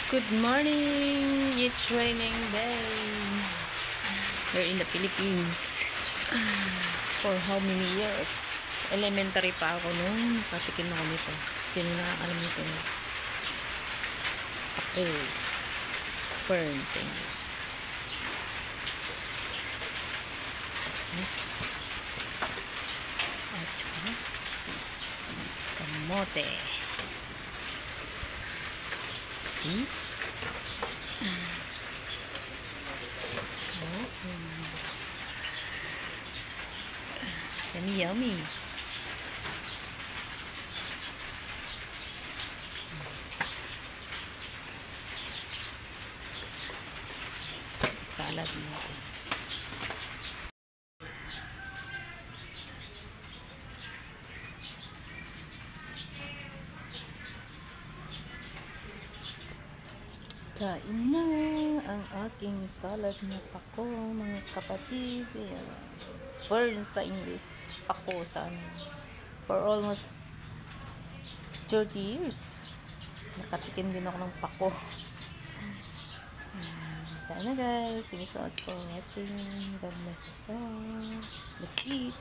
Good morning! It's raining day. We're in the Philippines. For how many years? Elementary pa ako nung patikin ako nito. Sino nakakalam nito is ako. Fern sa English. At saka kamote. See? Yummy, yummy. Salad natin. Kain na ang aking salad na pako, mga kapatid. Fern sa English, pako sa ano. For almost 30 years. Nakatikim din ako ng pako. Kain na guys. Thank you so much for watching. God bless us all. Let's eat.